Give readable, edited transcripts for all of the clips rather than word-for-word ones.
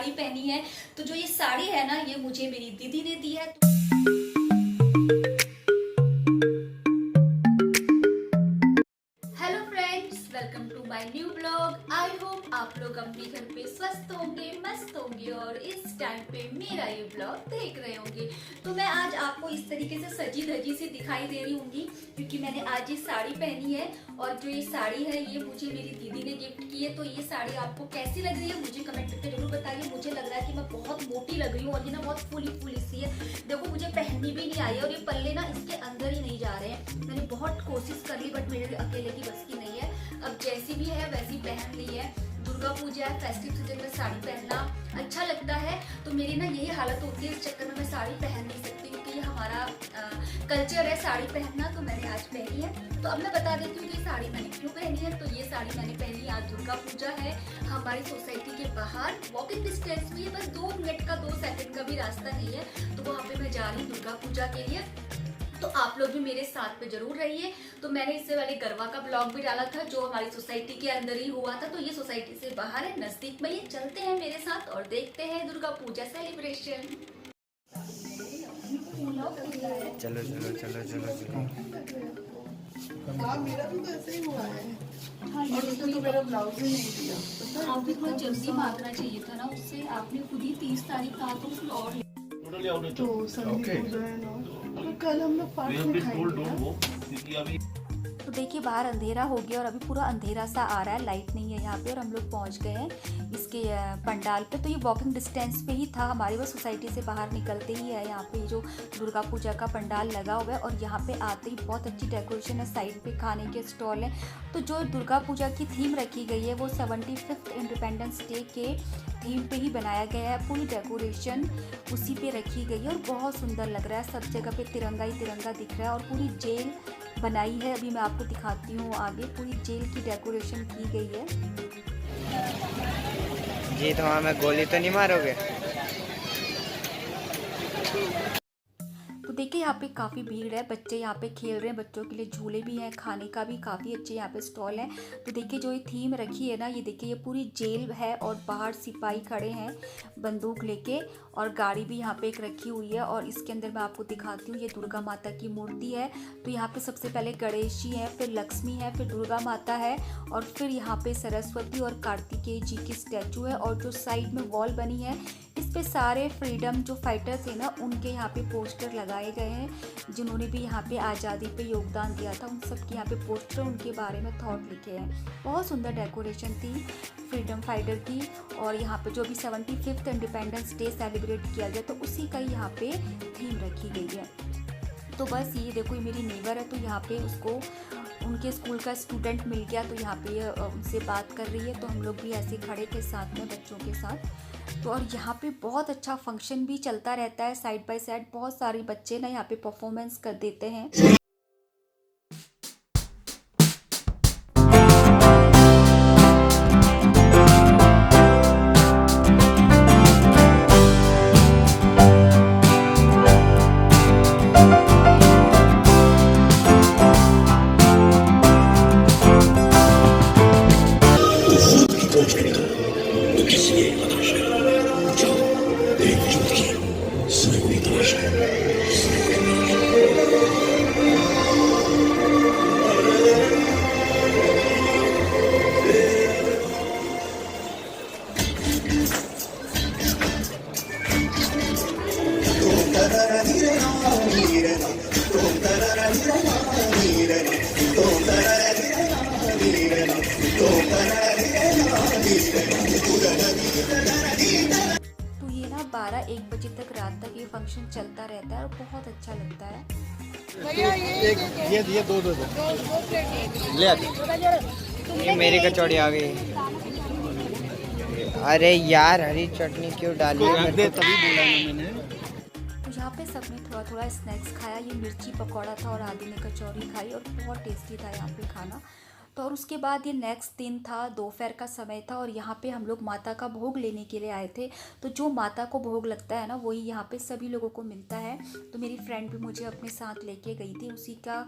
साड़ी पहनी है। तो जो ये साड़ी है ना, ये मुझे मेरी दीदी ने दी है। Hello friends, welcome to my new blog. I hope आप लोग अपने घर पे स्वस्थ होंगे, मस्त होंगे और इस टाइम पे मेरा ये ब्लॉग देख रहे होंगे। तो मैं आज आपको इस तरीके से सजी धजी सी दिखाई दे रही होंगी क्योंकि मैंने आज ये साड़ी पहनी है। और जो ये साड़ी है ये मुझे मेरी दीदी ने गिफ्ट की है। तो ये साड़ी आपको कैसी लग रही है मुझे कमेंट करके जरूर बताइए। मुझे लग रहा है कि मैं बहुत मोटी लग रही हूँ और ये ना बहुत फूली सी है। देखो मुझे पहननी भी नहीं आई है और ये पल्ले ना इसके अंदर ही नहीं जा रहे हैं। मैंने बहुत कोशिश कर ली बट मेरे अकेले की बस की नहीं है। अब जैसी भी है वैसी पहन ली है। दुर्गा पूजा है, फेस्टिव सीजन में साड़ी पहनना अच्छा लगता है। तो मेरी ना यही हालत होती है, इस चक्कर में मैं साड़ी पहन नहीं सकती क्योंकि ये हमारा कल्चर है साड़ी पहनना। तो मैंने आज पहनी है। तो अब मैं बता देती हूँ कि साड़ी मैंने क्यों पहनी है। तो ये साड़ी मैंने पहनी है, आज दुर्गा पूजा है हमारी सोसाइटी के बाहर। वॉकिंग डिस्टेंस भी है, बस 2 मिनट का 2 सेकंड का भी रास्ता नहीं है। तो वहाँ पे मैं जा रही हूँ दुर्गा पूजा के लिए। तो आप लोग भी मेरे साथ पे जरूर रहिए। तो मैंने इससे वाले गरबा का ब्लॉग भी डाला था जो हमारी सोसाइटी के अंदर ही हुआ था। तो ये सोसाइटी से बाहर है, नजदीक में। ये चलते हैं मेरे साथ और देखते हैं दुर्गा पूजा सेलिब्रेशन। चलो चलो चलो चलो चलो। हाँ, मेरा भी तो ऐसे ही हुआ है। हाँ, और उसने तो मेरा ब्लाउज ही नहीं दिया। आप भी थोड़ा जल्दी भागना चाहिए था ना उससे। आपने खुद ही 30 तारीख कहा तो फिर और तो संडे पूजा है ना, तो कल हम लोग पार्क में खाएंगे। तो देखिए बाहर अंधेरा हो गया और अभी पूरा अंधेरा सा आ रहा है, लाइट नहीं है यहाँ पे। और हम लोग पहुँच गए हैं इसके पंडाल पे। तो ये वॉकिंग डिस्टेंस पे ही था हमारी, वो सोसाइटी से बाहर निकलते ही है यहाँ पे जो दुर्गा पूजा का पंडाल लगा हुआ है। और यहाँ पे आते ही बहुत अच्छी डेकोरेशन है, साइड पे खाने के स्टॉल हैं। तो जो दुर्गा पूजा की थीम रखी गई है वो 75th इंडिपेंडेंस डे के थीम पे ही बनाया गया है। पूरी डेकोरेशन उसी पे रखी गई है और बहुत सुंदर लग रहा है। सब जगह पे तिरंगा ही तिरंगा दिख रहा है और पूरी जेल बनाई है। अभी मैं आपको दिखाती हूँ आगे, पूरी जेल की डेकोरेशन की गई है। जी तो हमें गोली तो नहीं मारोगे? तो देखिए यहाँ पे काफ़ी भीड़ है, बच्चे यहाँ पे खेल रहे हैं, बच्चों के लिए झूले भी हैं, खाने का भी काफ़ी अच्छे यहाँ पे स्टॉल है। तो देखिए जो ये थीम रखी है ना, ये देखिए ये पूरी जेल है और बाहर सिपाही खड़े हैं बंदूक लेके। और गाड़ी भी यहाँ पे एक रखी हुई है। और इसके अंदर मैं आपको दिखाती हूँ, ये दुर्गा माता की मूर्ति है। तो यहाँ पे सबसे पहले गणेश जी है, फिर लक्ष्मी है, फिर दुर्गा माता है और फिर यहाँ पे सरस्वती और कार्तिकेय जी की स्टैचू है। और जो साइड में वॉल बनी है इस पे सारे फ्रीडम जो फाइटर्स हैं ना उनके यहाँ पे पोस्टर लगाए गए हैं, जिन्होंने भी यहाँ पे आज़ादी पे योगदान दिया था। उन सब के यहाँ पे पोस्टर, उनके बारे में थॉट लिखे हैं। बहुत सुंदर डेकोरेशन थी फ्रीडम फाइटर की। और यहाँ पे जो भी 75th इंडिपेंडेंस डे सेलिब्रेट किया गया तो उसी का ही यहाँ पे थीम रखी गई है। तो बस ये देखो, ये मेरी नेबर है। तो यहाँ पे उसको उनके स्कूल का स्टूडेंट मिल गया तो यहाँ पे उनसे बात कर रही है। तो हम लोग भी ऐसे खड़े थे साथ में बच्चों के साथ। तो और यहाँ पे बहुत अच्छा फंक्शन भी चलता रहता है साइड बाय साइड। बहुत सारे बच्चे ना यहाँ पे परफॉर्मेंस कर देते हैं। तो ये ना 12-1 बजे तक रात तक ये फंक्शन चलता रहता है और बहुत अच्छा लगता है। भैया ये दो ले आते। ये मेरी कचौड़ी आ गई। अरे यार हरी चटनी क्यों डाली है? तभी बोला मैंने। तो यहाँ पे सबने थोड़ा थोड़ा स्नैक्स खाया। ये मिर्ची पकौड़ा था और आदि ने कचौरी खाई और बहुत टेस्टी था यहाँ पे खाना। तो और उसके बाद ये नेक्स्ट दिन था, दोपहर का समय था और यहाँ पे हम लोग माता का भोग लेने के लिए आए थे। तो जो माता को भोग लगता है ना वही यहाँ पे सभी लोगों को मिलता है। तो मेरी फ्रेंड भी मुझे अपने साथ लेके गई थी, उसी का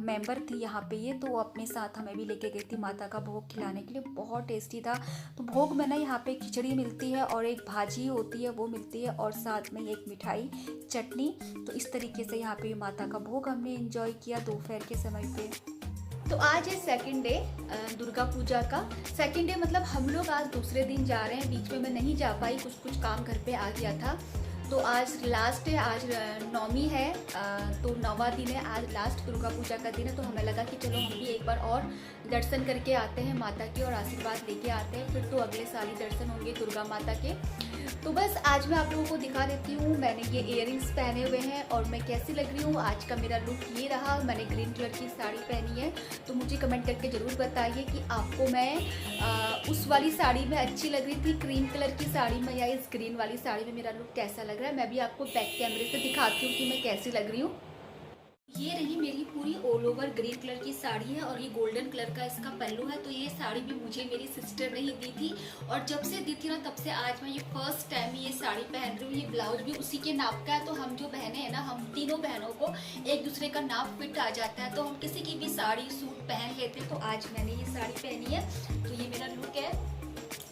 मेंबर थी यहाँ पे ये, तो अपने साथ हमें भी लेके गई थी माता का भोग खिलाने के लिए। बहुत टेस्टी था। तो भोग में ना यहाँ पे खिचड़ी मिलती है और एक भाजी होती है वो मिलती है और साथ में एक मिठाई, चटनी। तो इस तरीके से यहाँ पे माता का भोग हमने एंजॉय किया दोपहर के समय पे। तो आज है सेकंड डे दुर्गा पूजा का। सेकंड डे मतलब हम लोग आज दूसरे दिन जा रहे हैं। बीच में मैं नहीं जा पाई, कुछ काम घर पे आ गया था। तो आज लास्ट है, आज नौमी है, तो 9वां दिन है, आज लास्ट दुर्गा पूजा का दिन है। तो हमें लगा कि चलो हम भी एक बार और दर्शन करके आते हैं माता के और आशीर्वाद लेके आते हैं, फिर तो अगले साल ही दर्शन होंगे दुर्गा माता के। तो बस आज मैं आप लोगों को दिखा देती हूँ। मैंने ये इयररिंग्स पहने हुए हैं और मैं कैसी लग रही हूँ। आज का मेरा लुक ये रहा। मैंने ग्रीन कलर की साड़ी पहनी है। तो मुझे कमेंट करके ज़रूर बताइए कि आपको मैं उस वाली साड़ी में अच्छी लग रही थी, क्रीम कलर की साड़ी में, या इस ग्रीन वाली साड़ी में मेरा लुक कैसा लग रहा है। मैं भी आपको बैक कैमरे से दिखाती हूँ कि मैं कैसी लग रही हूँ। ये रही मेरी पूरी ऑल ओवर ग्रीन कलर की साड़ी है और ये गोल्डन कलर का इसका पल्लू है। तो ये साड़ी भी मुझे मेरी सिस्टर ने ही दी थी और जब से दी थी ना तब से आज मैं ये फर्स्ट टाइम ये साड़ी पहन रही हूँ। ये ब्लाउज भी उसी के नाप का है। तो हम जो बहनें हैं ना, हम तीनों बहनों को एक दूसरे का नाप फिट आ जाता है, तो हम किसी की भी साड़ी सूट पहन लेते। तो आज मैंने ये साड़ी पहनी है। तो ये मेरा लुक है।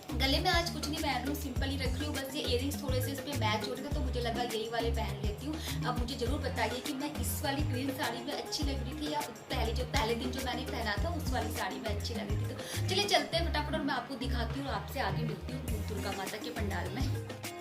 गले में आज कुछ नहीं पहन रही हूँ, सिंपल ही रख रही हूँ। बस ये इयररिंग्स थोड़े से इस पर मैच हो रहे थे तो मुझे लगा यही वाले पहन लेती हूँ। अब मुझे जरूर बताइए कि मैं इस वाली ग्रीन साड़ी में अच्छी लग रही थी या पहले दिन जो मैंने पहना था उस वाली साड़ी में अच्छी लग रही थी। तो चलिए चलते हैं फटाफट और मैं आपको दिखाती हूँ और आपसे आगे मिलती हूँ दुर्गा माता के पंडाल में।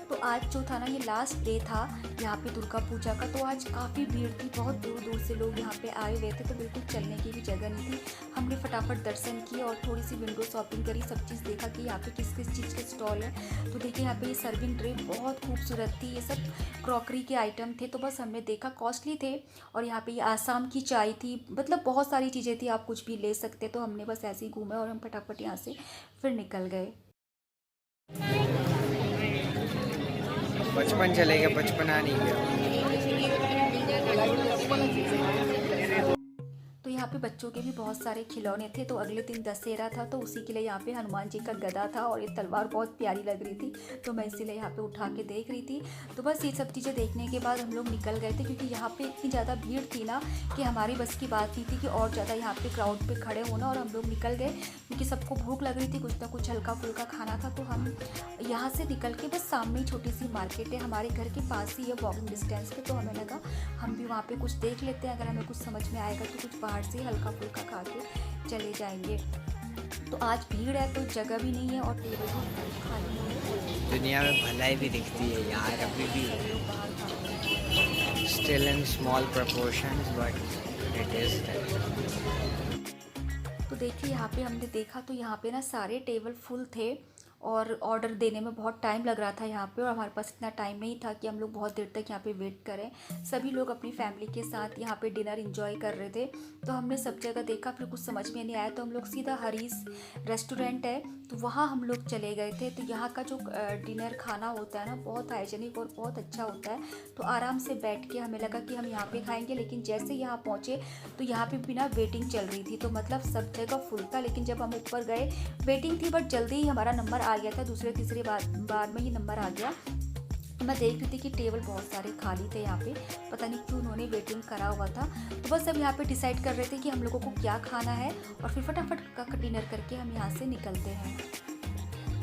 तो आज जो था ना, ये लास्ट डे था यहाँ पे दुर्गा पूजा का। तो आज काफ़ी भीड़ थी, बहुत दूर दूर से लोग यहाँ पे आए हुए थे। तो बिल्कुल चलने की भी जगह नहीं थी। हमने फटाफट दर्शन किए और थोड़ी सी विंडो शॉपिंग करी, सब चीज़ देखा कि यहाँ पे किस किस चीज़ के स्टॉल है। तो देखिए यहाँ पे ये सर्विंग ट्रे बहुत खूबसूरत थी, ये सब क्रॉकरी के आइटम थे। तो बस हमने देखा, कॉस्टली थे। और यहाँ पे ये आसाम की चाय थी, मतलब बहुत सारी चीज़ें थी, आप कुछ भी ले सकते। तो हमने बस ऐसे ही घूमे और हम फटाफट यहाँ से फिर निकल गए। बचपन चले गए, बचपन आ नहीं गया। तो यहाँ पे बच्चों के भी बहुत सारे खिलौने थे। तो अगले दिन दशहरा था तो उसी के लिए यहाँ पे हनुमान जी का गदा था और ये तलवार बहुत प्यारी लग रही थी। तो मैं इसीलिए यहाँ पे उठा के देख रही थी। तो बस ये सब चीज़ें देखने के बाद हम लोग निकल गए थे, क्योंकि यहाँ पे इतनी ज़्यादा भीड़ थी ना कि हमारी बस की बात नहीं थी कि और ज़्यादा यहाँ पे क्राउड पे खड़े होना। और हम लोग निकल गए क्योंकि सबको भूख लग रही थी, कुछ ना कुछ हल्का फुल्का खाना था। तो हम यहाँ से निकल के बस सामने ही छोटी सी मार्केट है, हमारे घर के पास ही है, वॉकिंग डिस्टेंस पे। तो हमें लगा हम भी वहाँ पे कुछ देख लेते हैं, अगर हमें कुछ समझ में आएगा तो कुछ बाहर से हल्का फुल्का खा के चले जाएंगे। तो आज भीड़ है तो जगह भी नहीं है और टेबल भी खाली है। दुनिया में भलाई भी दिखती है यार, अभी भी still in small proportions but it is. तो देखिए यहाँ पे हमने देखा तो यहाँ पे ना सारे टेबल फुल थे और ऑर्डर देने में बहुत टाइम लग रहा था यहाँ पे। और हमारे पास इतना टाइम नहीं था कि हम लोग बहुत देर तक यहाँ पे वेट करें। सभी लोग अपनी फैमिली के साथ यहाँ पे डिनर एंजॉय कर रहे थे। तो हमने सब जगह देखा, फिर कुछ समझ में नहीं आया तो हम लोग सीधा हरीश रेस्टोरेंट है तो वहाँ हम लोग चले गए थे। तो यहाँ का जो डिनर खाना होता है ना, बहुत हाइजेनिक और बहुत अच्छा होता है। तो आराम से बैठ के हमें लगा कि हम यहाँ पे खाएंगे, लेकिन जैसे यहाँ पहुँचे तो यहाँ पे बिना वेटिंग चल रही थी। तो मतलब सब जगह फुल था, लेकिन जब हम ऊपर गए वेटिंग थी, बट जल्दी ही हमारा नंबर आ गया था। दूसरे तीसरे बार में ही नंबर आ गया। तो मैं देख रही थी कि टेबल बहुत सारे खाली थे यहाँ पे, पता नहीं क्यों उन्होंने वेटिंग करा हुआ था। तो बस अब यहाँ पे डिसाइड कर रहे थे कि हम लोगों को क्या खाना है और फिर फटाफट का डिनर करके हम यहाँ से निकलते हैं।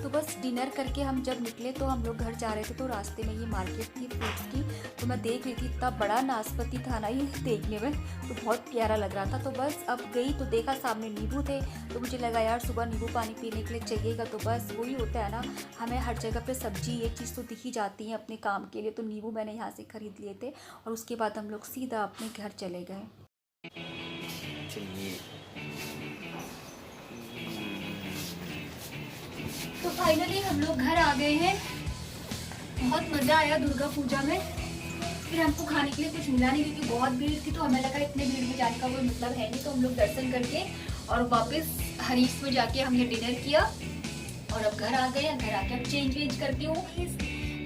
तो बस डिनर करके हम जब निकले तो हम लोग घर जा रहे थे। तो रास्ते में ये मार्केट थी फ्रूट्स की। तो मैं देख रही थी, इतना बड़ा नाशपाती था ना ये देखने में, तो बहुत प्यारा लग रहा था। तो बस अब गई तो देखा सामने नींबू थे। तो मुझे लगा यार सुबह नींबू पानी पीने के लिए चाहिएगा। तो बस वही होता है ना, हमें हर जगह पे सब्जी एक चीज़ तो दिख ही जाती है अपने काम के लिए। तो नींबू मैंने यहाँ से ख़रीद लिए थे और उसके बाद हम लोग सीधा अपने घर चले गए। तो फाइनली हम लोग घर आ गए हैं। बहुत मज़ा आया दुर्गा पूजा में। फिर हमको खाने के लिए कुछ मिला नहीं क्योंकि बहुत भीड़ थी। तो हमें लगा इतने भीड़ में जाने का कोई मतलब है नहीं। तो हम लोग दर्शन करके और वापस हरीश में जाके हमने डिनर किया और अब घर आ गए। घर आके अब चेंज वेंज करती हूँ। प्लीज़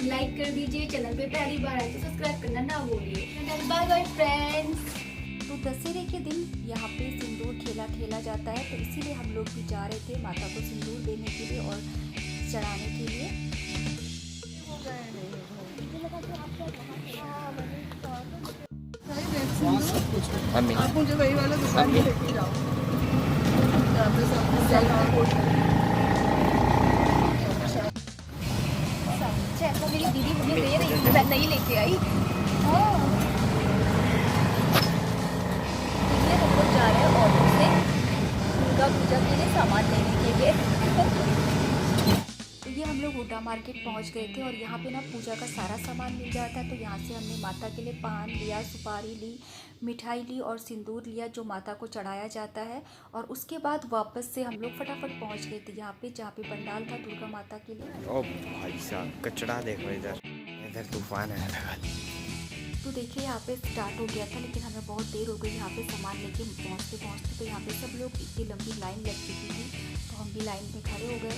लाइक कर दीजिए, चैनल पे पहली बार आए तो सब्सक्राइब करना ना भूलिए। Bye bye friends. तो दशहरे के दिन यहाँ पे सिंदूर खेला खेला जाता है, तो इसीलिए हम लोग भी जा रहे थे माता को सिंदूर देने के लिए और चढ़ाने के लिए। मम्मी आप मुझे वही वाला दुकान में लेके जाओ जहाँ पे सब सेल्फी फोटो। तो मेरी दीदी मुझे दे रही थी, मैं नहीं लेके आई। इसलिए हम लोग जा रहे हैं ऑटो से दुर्गा पूजा के लिए सामान लेने के लिए। तो ये हम लोग हुड्डा मार्केट पहुंच गए थे और यहाँ पे ना पूजा का सारा सामान मिल जाता है। तो यहाँ से हमने माता के लिए पान लिया, सुपारी ली, मिठाई ली और सिंदूर लिया जो माता को चढ़ाया जाता है। और उसके बाद वापस से हम लोग फटाफट पहुँच गए थे यहाँ पे जहाँ पे पंडाल था दुर्गा माता के लिए। ओ भाई साहब कचड़ा देखो, इधर इधर तूफान है लगा। तो देखिए यहाँ पे स्टार्ट हो गया था, लेकिन हमें बहुत देर हो गई यहाँ पे सामान लेके पहुँचते। तो यहाँ पे सब लोग इतनी लंबी लाइन लग चुकी थी, तो हम भी लाइन में खड़े हो गए।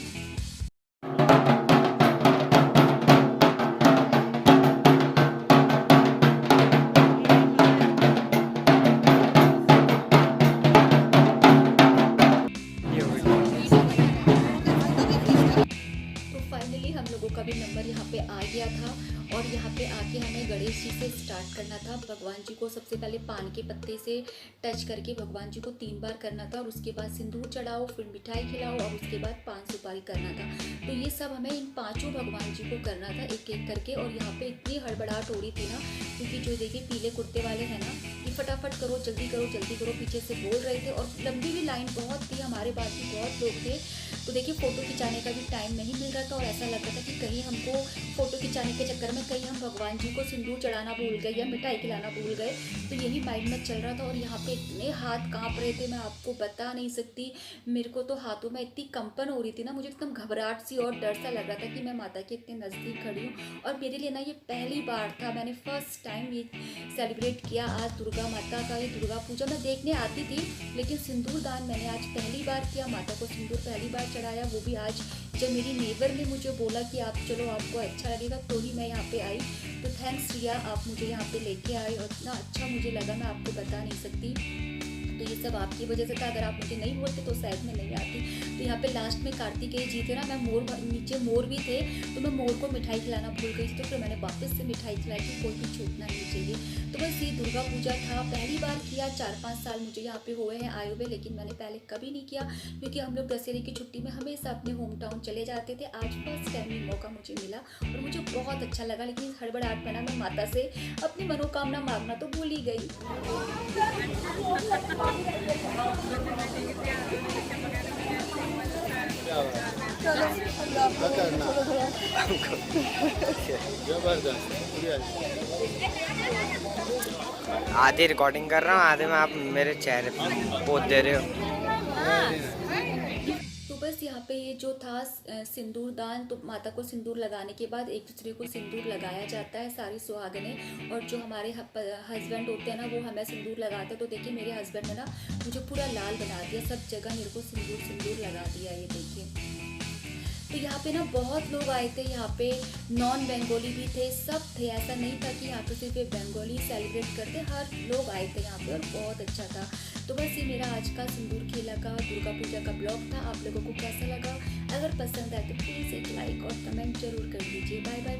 हम लोगों का भी नंबर यहाँ पे आ गया था और यहाँ पे आके हमें गणेश जी से स्टार्ट करना था। भगवान जी को सबसे पहले पान के पत्ते से टच करके भगवान जी को 3 बार करना था और उसके बाद सिंदूर चढ़ाओ, फिर मिठाई खिलाओ और उसके बाद पान सुपारी करना था। तो ये सब हमें इन 5 भगवान जी को करना था एक एक करके। और यहाँ पे इतनी हड़बड़ाहट हो रही थी ना, क्योंकि जो देखिए पीले कुर्ते वाले हैं ना, कि फटाफट करो, जल्दी करो पीछे से बोल रहे थे। और लंबी भी लाइन बहुत थी, हमारे पास भी बहुत लोग थे। तो देखिए फ़ोटो खिंचाने का भी टाइम नहीं मिल रहा था और ऐसा लग रहा था कि कहीं हमको फ़ोटो खिंचाने के चक्कर में कहीं हम भगवान जी को सिंदूर चढ़ाना भूल गए या मिठाई खिलाना भूल गए। तो यही माइंड में चल रहा था और यहाँ पे इतने हाथ कांप रहे थे, मैं आपको बता नहीं सकती। मेरे को तो हाथों में इतनी कंपन हो रही थी ना, मुझे एकदम घबराहट सी और डर सा लग रहा था कि मैं माता के इतने नज़दीक खड़ी हूँ। और मेरे लिए ना ये पहली बार था, मैंने फर्स्ट टाइम ये सेलिब्रेट किया आज दुर्गा माता का। ये दुर्गा पूजा मैं देखने आती थी, लेकिन सिंदूर दान मैंने आज पहली बार किया, माता को सिंदूर पहली बार चढ़ाया, वो भी आज जब मेरी नेबर ने मुझे बोला कि आप चलो, आपको अच्छा लगेगा, तो ही मैं यहाँ पे आई। तो थैंक्स रिया, आप मुझे यहाँ पे लेके आए और इतना अच्छा मुझे लगा, मैं आपको बता नहीं सकती। तो ये सब आपकी वजह से था, अगर आप मुझे नहीं बोलते तो शायद मैं नहीं आती। तो यहाँ पे लास्ट में कार्तिकेय जी थे ना, मैं नीचे मोर भी थे, तो मैं मोर को मिठाई खिलाना भूल गई थी, तो फिर मैंने वापस से मिठाई खिलाई थी, कोई भी छूटना नहीं चाहिए। तो बस ये दुर्गा पूजा था, पहली बार किया। 4-5 साल मुझे यहाँ पे हुए हैं आए हुए, लेकिन मैंने पहले कभी नहीं किया, क्योंकि हम लोग दशहरे की छुट्टी में हमेशा अपने होम टाउन चले जाते थे। आज फर्स्ट टाइम ये मौका मुझे मिला और मुझे बहुत अच्छा लगा, लेकिन हड़बड़ाहट में ना मैं माता से अपनी मनोकामना मांगना तो भूल ही गई। आधी रिकॉर्डिंग कर रहा हूँ, आधे में आप मेरे चेहरे पे पोत दे रहे हो। तो बस यहाँ पे ये जो था सिंदूर दान, तो माता को सिंदूर लगाने के बाद एक दूसरे को सिंदूर लगाया जाता है, सारी सुहागने। और जो हमारे हस्बैंड होते हैं ना, वो हमें सिंदूर लगाते हैं। तो देखिए मेरे हस्बैंड ने ना मुझे पूरा लाल बना दिया, सब जगह मेरे को सिंदूर लगा दिया, ये देखिए। तो यहाँ पे ना बहुत लोग आए थे, यहाँ पे नॉन बंगाली भी थे, सब थे, ऐसा नहीं था कि यहाँ पे सिर्फ बंगाली सेलिब्रेट करते, हर लोग आए थे यहाँ पे और बहुत अच्छा था। तो बस ये मेरा आज का सिंदूर खेला का दुर्गा पूजा का ब्लॉग था। आप लोगों को कैसा लगा? अगर पसंद आए तो प्लीज़ एक लाइक और कमेंट जरूर कर दीजिए। Bye bye.